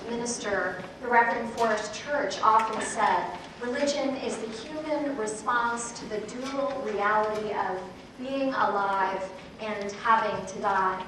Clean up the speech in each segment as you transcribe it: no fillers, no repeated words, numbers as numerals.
minister, the Reverend Forrest Church, often said, religion is the human response to the dual reality of being alive and having to die.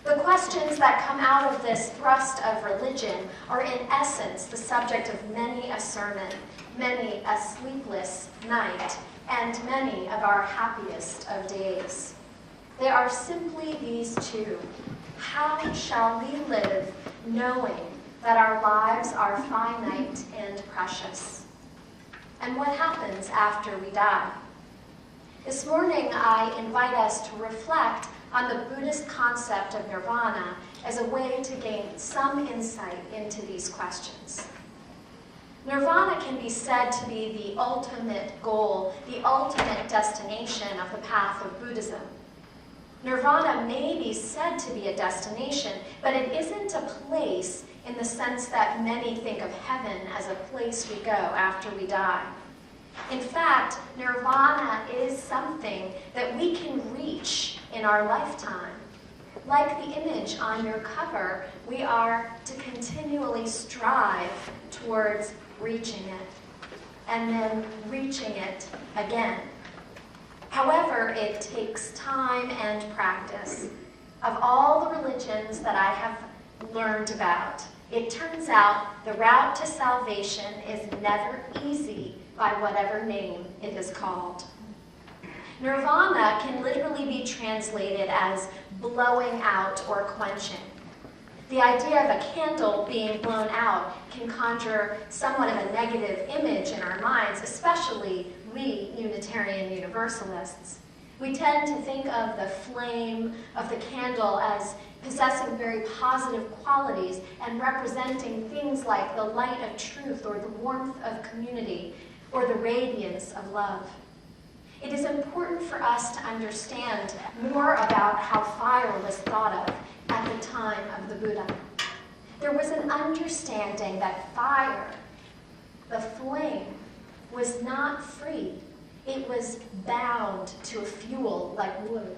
The questions that come out of this thrust of religion are in essence the subject of many a sermon, many a sleepless night, and many of our happiest of days. They are simply these two. How shall we live knowing that our lives are finite and precious? And what happens after we die? This morning, I invite us to reflect on the Buddhist concept of nirvana as a way to gain some insight into these questions. Nirvana can be said to be the ultimate goal, the ultimate destination of the path of Buddhism. Nirvana may be said to be a destination, but it isn't a place in the sense that many think of heaven as a place we go after we die. In fact, nirvana is something that we can reach in our lifetime. Like the image on your cover, we are to continually strive towards reaching it, and then reaching it again. However, it takes time and practice. Of all the religions that I have learned about, it turns out the route to salvation is never easy by whatever name it is called. Nirvana can literally be translated as blowing out or quenching. The idea of a candle being blown out can conjure somewhat of a negative image in our minds, especially we Unitarian Universalists. We tend to think of the flame of the candle as possessing very positive qualities and representing things like the light of truth or the warmth of community or the radiance of love. It is important for us to understand more about how fire was thought of at the time of the Buddha. There was an understanding that fire, the flame, was not free. It was bound to a fuel like wood.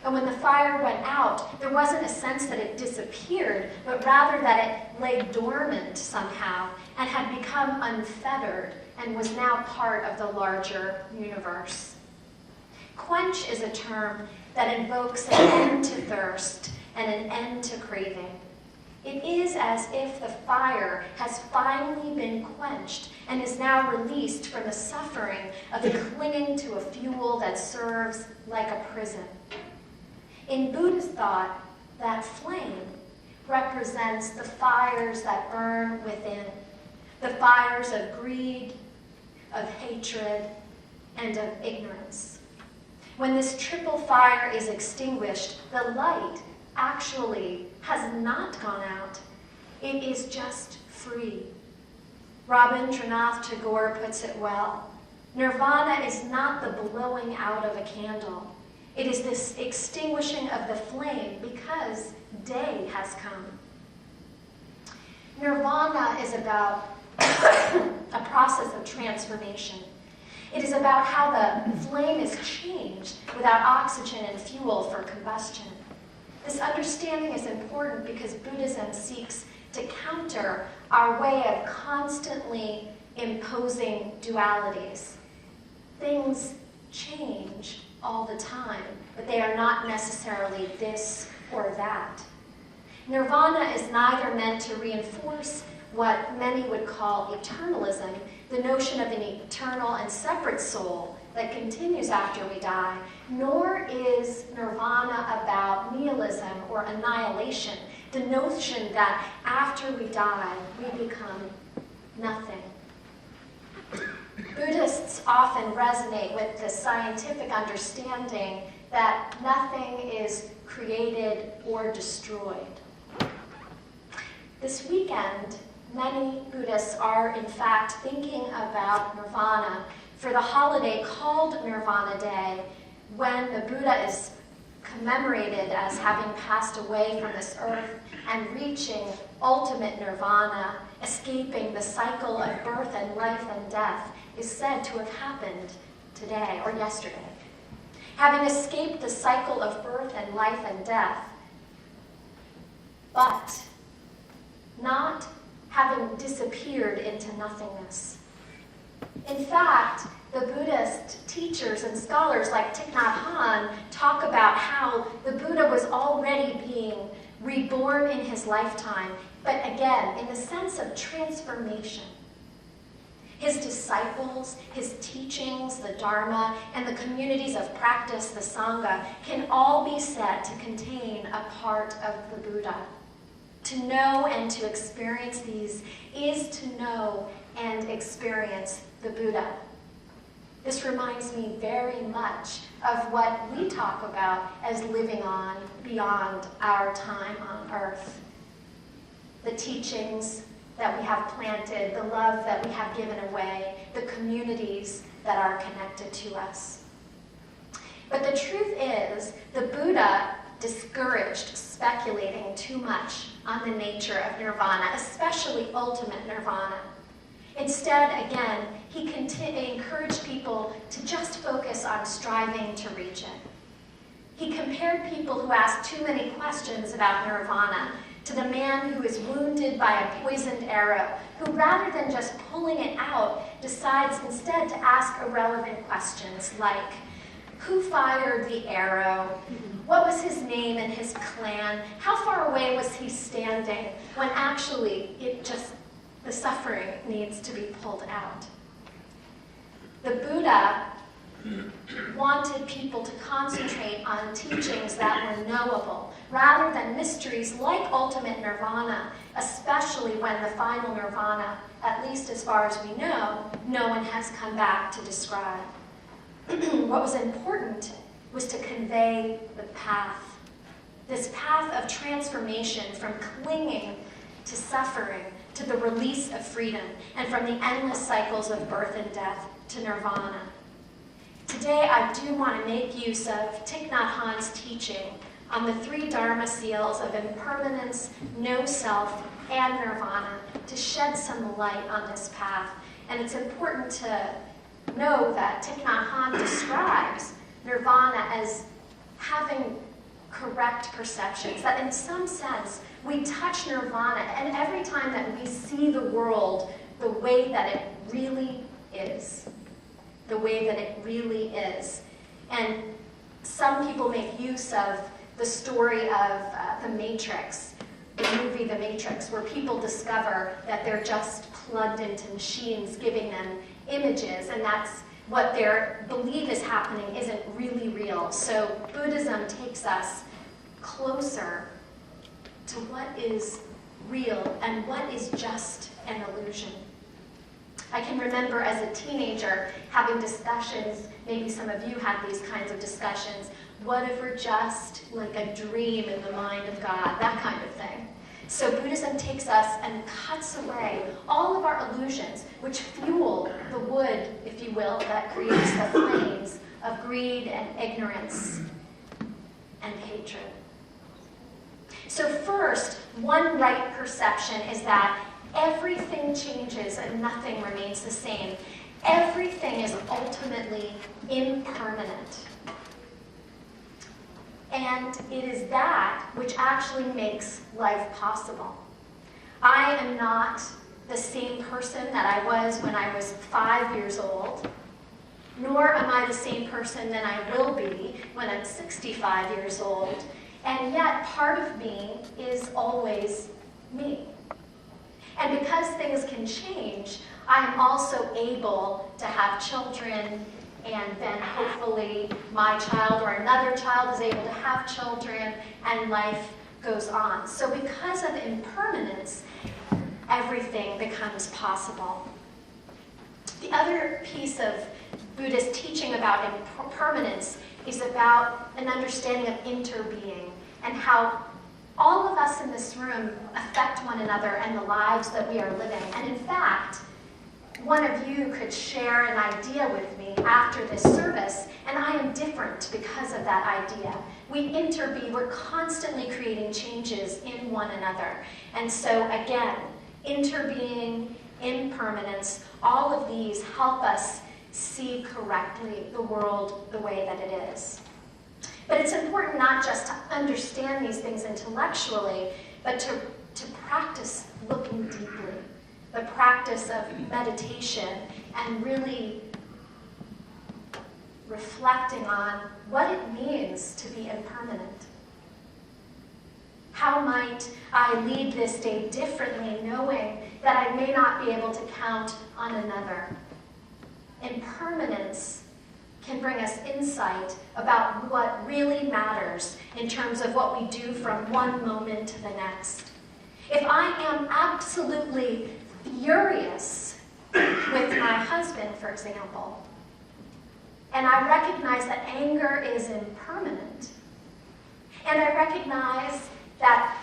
And when the fire went out, there wasn't a sense that it disappeared, but rather that it lay dormant somehow and had become unfettered and was now part of the larger universe. Quench is a term that invokes an end to thirst and an end to craving. It is as if the fire has finally been quenched and is now released from the suffering of clinging to a fuel that serves like a prison. In Buddhist thought, that flame represents the fires that burn within, the fires of greed, of hatred, and of ignorance. When this triple fire is extinguished, the light actually has not gone out. It is just free. Rabindranath Tagore puts it well. Nirvana is not the blowing out of a candle. It is this extinguishing of the flame because day has come. Nirvana is about a process of transformation. It is about how the flame is changed without oxygen and fuel for combustion. This understanding is important because Buddhism seeks to counter our way of constantly imposing dualities. Things change all the time, but they are not necessarily this or that. Nirvana is neither meant to reinforce what many would call eternalism, the notion of an eternal and separate soul that continues after we die, nor is nirvana about nihilism or annihilation, the notion that after we die, we become nothing. Buddhists often resonate with the scientific understanding that nothing is created or destroyed. This weekend, many Buddhists are in fact thinking about nirvana for the holiday called Nirvana Day, when the Buddha is commemorated as having passed away from this earth and reaching ultimate nirvana, escaping the cycle of birth and life and death, is said to have happened today or yesterday. Having escaped the cycle of birth and life and death, but not having disappeared into nothingness. In fact, the Buddhist teachers and scholars like Thich Nhat Hanh talk about how the Buddha was already being reborn in his lifetime, but again, in the sense of transformation. His disciples, his teachings, the Dharma, and the communities of practice, the Sangha, can all be said to contain a part of the Buddha. To know and to experience these is to know and experience the Buddha. This reminds me very much of what we talk about as living on beyond our time on earth. The teachings that we have planted, the love that we have given away, the communities that are connected to us. But the truth is, the Buddha discouraged speculating too much on the nature of nirvana, especially ultimate nirvana. Instead, again, he encouraged people to just focus on striving to reach it. He compared people who asked too many questions about nirvana to the man who is wounded by a poisoned arrow, who rather than just pulling it out, decides instead to ask irrelevant questions like, who fired the arrow? What was his name and his clan? How far away was he standing? When actually, the suffering needs to be pulled out. The Buddha wanted people to concentrate on teachings that were knowable, rather than mysteries like ultimate nirvana, especially when the final nirvana, at least as far as we know, no one has come back to describe. What was important was to convey the path, this path of transformation from clinging to suffering to the release of freedom, and from the endless cycles of birth and death to nirvana. Today, I do want to make use of Thich Nhat Hanh's teaching on the 3 Dharma seals of impermanence, no self, and nirvana to shed some light on this path. And it's important to know that Thich Nhat Hanh describes nirvana as having correct perceptions, that in some sense we touch nirvana, and every time that we see the world the way that it really is. The way that it really is. And some people make use of the story of The Matrix, the movie The Matrix, where people discover that they're just plugged into machines giving them images, and that's what they believe is happening isn't really real. So Buddhism takes us closer to what is real and what is just an illusion. I can remember as a teenager having discussions, maybe some of you had these kinds of discussions, what if we're just like a dream in the mind of God, that kind of thing. So Buddhism takes us and cuts away all of our illusions, which fuel the wood, if you will, that creates the flames of greed and ignorance and hatred. So first, one right perception is that everything changes and nothing remains the same. Everything is ultimately impermanent. And it is that which actually makes life possible. I am not the same person that I was when I was 5 years old, nor am I the same person that I will be when I'm 65 years old. And yet, part of me is always me. And because things can change, I am also able to have children, and then hopefully my child or another child is able to have children, and life goes on. So because of impermanence, everything becomes possible. The other piece of Buddhist teaching about impermanence is about an understanding of interbeing, and how all of us in this room affect one another and the lives that we are living. And in fact, one of you could share an idea with me after this service, and I am different because of that idea. We interbe, we're constantly creating changes in one another. And so again, interbeing, impermanence, all of these help us see correctly the world the way that it is. But it's important not just to understand these things intellectually, but to practice looking deeply, the practice of meditation and really reflecting on what it means to be impermanent. How might I lead this day differently, knowing that I may not be able to count on another? Impermanence can bring us insight about what really matters in terms of what we do from one moment to the next. If I am absolutely furious with my husband, for example, and I recognize that anger is impermanent, and I recognize that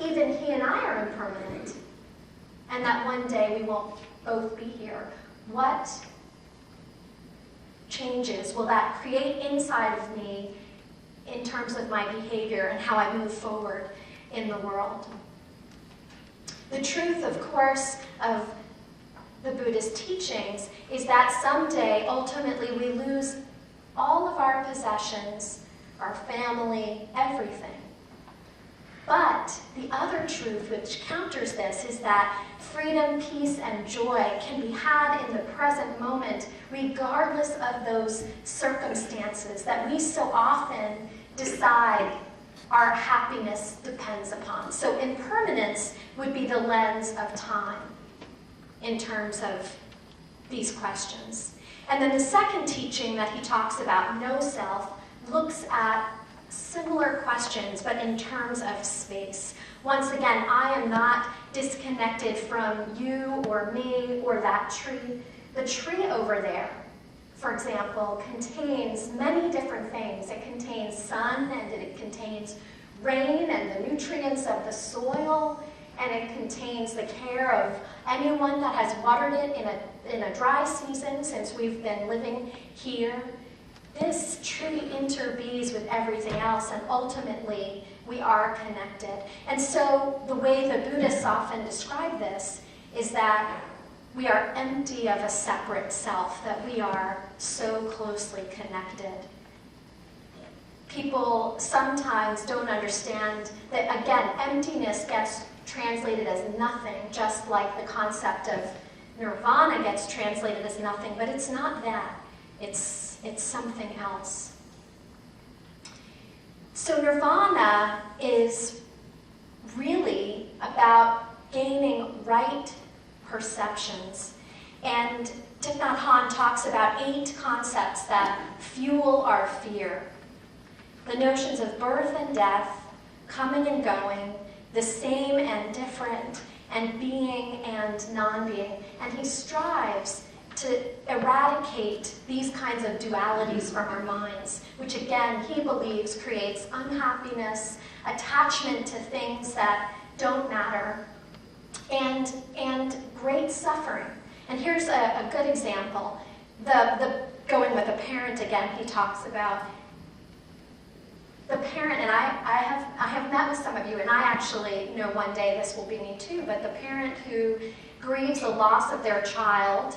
even he and I are impermanent, and that one day we won't both be here, what changes will that create inside of me in terms of my behavior and how I move forward in the world? The truth, of course, of the Buddhist teachings is that someday, ultimately, we lose all of our possessions, our family, everything. But the other truth which counters this is that freedom, peace, and joy can be had in the present moment regardless of those circumstances that we so often decide our happiness depends upon. So impermanence would be the lens of time in terms of these questions. And then the second teaching that he talks about, no self, looks at similar questions, but in terms of space. Once again, I am not disconnected from you or me or that tree. The tree over there, for example, contains many different things. It contains sun, and it contains rain and the nutrients of the soil, and it contains the care of anyone that has watered it in a dry season since we've been living here. This tree interbees with everything else, and ultimately we are connected. And so the way the Buddhists often describe this is that we are empty of a separate self, that we are so closely connected. People sometimes don't understand that, again, emptiness gets translated as nothing, just like the concept of nirvana gets translated as nothing, but it's not that. It's something else. So nirvana is really about gaining right perceptions. And Thich Nhat Hanh talks about 8 concepts that fuel our fear. The notions of birth and death, coming and going, the same and different, and being and non-being. And he strives to eradicate these kinds of dualities from our minds, which again, he believes creates unhappiness, attachment to things that don't matter, and great suffering. And here's a good example. The going with a parent again, he talks about the parent, and I have met with some of you, and I actually know one day this will be me too, but the parent who grieves the loss of their child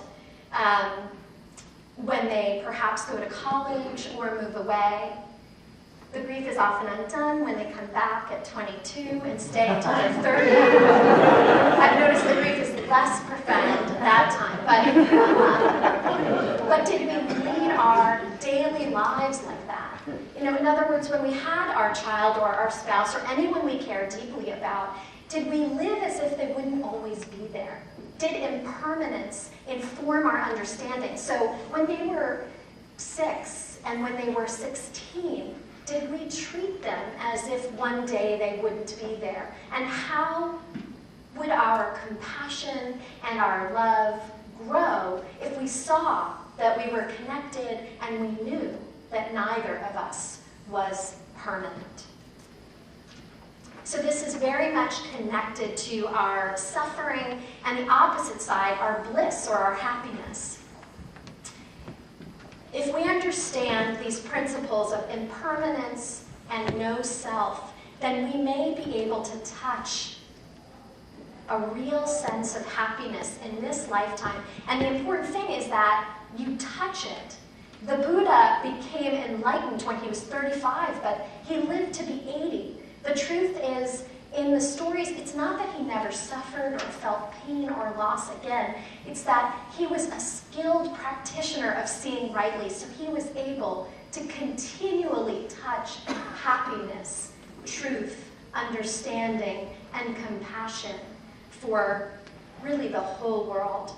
when they perhaps go to college or move away. The grief is often undone when they come back at 22 and stay until they're 30. I've noticed the grief is less profound at that time, but did we lead our daily lives like that? You know, in other words, when we had our child or our spouse or anyone we care deeply about, did we live as if they wouldn't always be there? Did impermanence inform our understanding? So when they were 6 and when they were 16, did we treat them as if one day they wouldn't be there? And how would our compassion and our love grow if we saw that we were connected and we knew that neither of us was permanent? So this is very much connected to our suffering, and the opposite side, our bliss or our happiness. If we understand these principles of impermanence and no self, then we may be able to touch a real sense of happiness in this lifetime. And the important thing is that you touch it. The Buddha became enlightened when he was 35, but he lived to be 80. The truth is, in the stories, it's not that he never suffered or felt pain or loss again. It's that he was a skilled practitioner of seeing rightly, so he was able to continually touch happiness, truth, understanding, and compassion for really the whole world.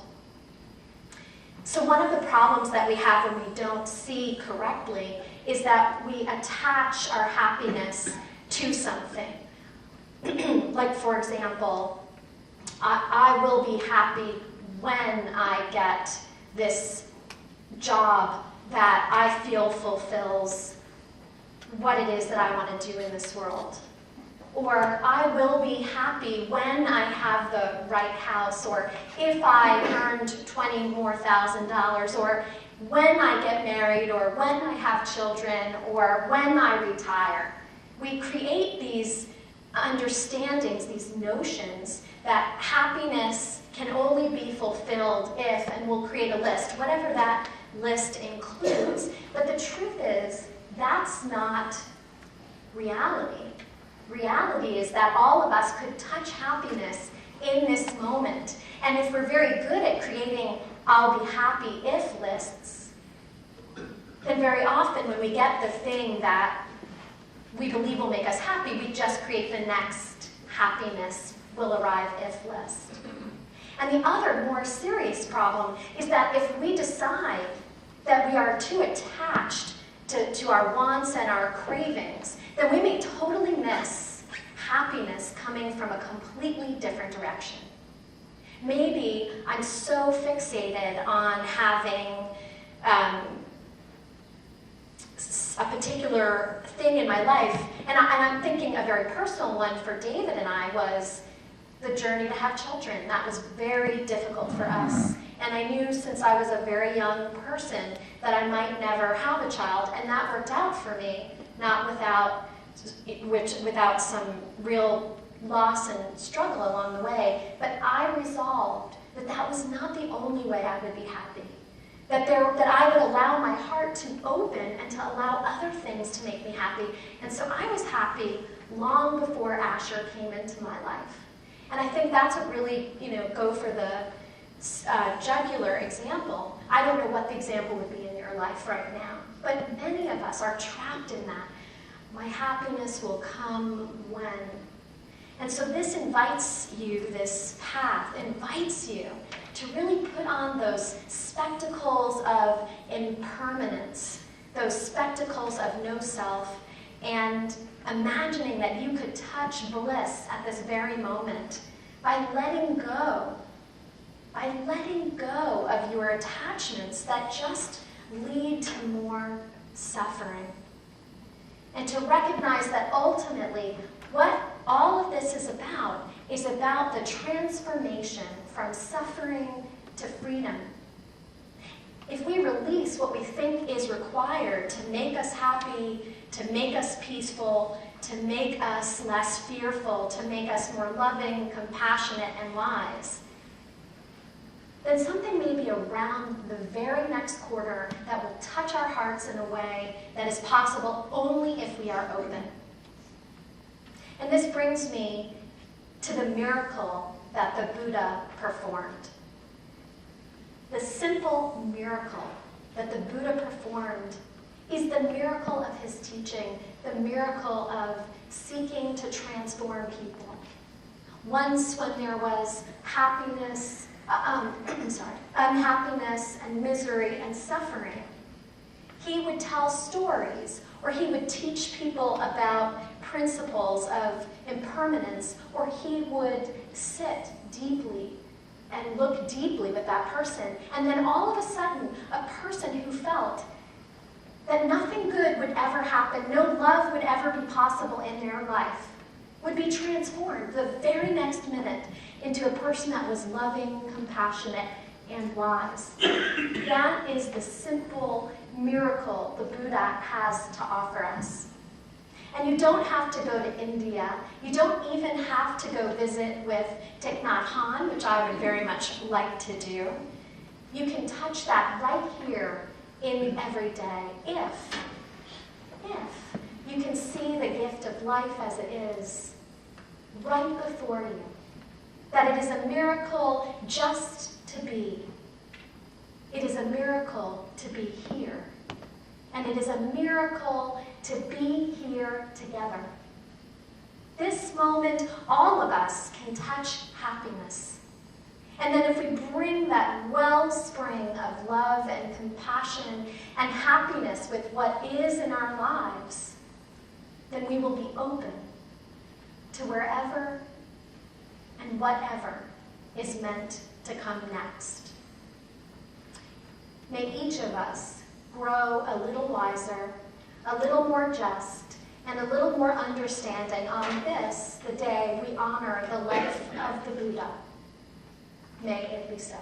So one of the problems that we have when we don't see correctly is that we attach our happiness to something. Like, for example, I will be happy when I get this job that I feel fulfills what it is that I want to do in this world. Or I will be happy when I have the right house, or if I earned $20,000 more, or when I get married, or when I have children, or when I retire. We create these understandings, these notions that happiness can only be fulfilled if, and we'll create a list, whatever that list includes. But the truth is, that's not reality. Reality is that all of us could touch happiness in this moment. And if we're very good at creating I'll be happy if lists, then very often when we get the thing that we believe will make us happy, we just create the next happiness will arrive if list. And the other more serious problem is that if we decide that we are too attached to our wants and our cravings, then we may totally miss happiness coming from a completely different direction. Maybe I'm so fixated on having a particular thing in my life, and I'm thinking a very personal one for David and I was the journey to have children. That was very difficult for us. And I knew since I was a very young person that I might never have a child, and that worked out for me, not without some real loss and struggle along the way. But I resolved that that was not the only way I would be happy. That I would allow my heart to open and to allow other things to make me happy. And so I was happy long before Asher came into my life. And I think that's a really, go for the jugular example. I don't know what the example would be in your life right now, but many of us are trapped in that. My happiness will come when. And so this invites you, this path invites you to really put on those spectacles of impermanence, those spectacles of no self, and imagining that you could touch bliss at this very moment by letting go of your attachments that just lead to more suffering. And to recognize that ultimately what all of this is about the transformation from suffering to freedom. If we release what we think is required to make us happy, to make us peaceful, to make us less fearful, to make us more loving, compassionate, and wise, then something may be around the very next corner that will touch our hearts in a way that is possible only if we are open. And this brings me to the miracle that the Buddha performed. The simple miracle that the Buddha performed is the miracle of his teaching, the miracle of seeking to transform people. Once when there was unhappiness and misery and suffering, he would tell stories, or he would teach people about principles of impermanence, or he would sit deeply and look deeply with that person. And then all of a sudden, a person who felt that nothing good would ever happen, no love would ever be possible in their life, would be transformed the very next minute into a person that was loving, compassionate, and wise. That is the simple miracle the Buddha has to offer us. And you don't have to go to India. You don't even have to go visit with Thich Nhat Hanh, which I would very much like to do. You can touch that right here in everyday if you can see the gift of life as it is, right before you, that it is a miracle just to be. It is a miracle to be here. And it is a miracle to be here together. This moment, all of us can touch happiness. And then if we bring that wellspring of love and compassion and happiness with what is in our lives, then we will be open to wherever and whatever is meant to come next. May each of us grow a little wiser, a little more just, and a little more understanding on this, the day we honor the life of the Buddha. May it be so.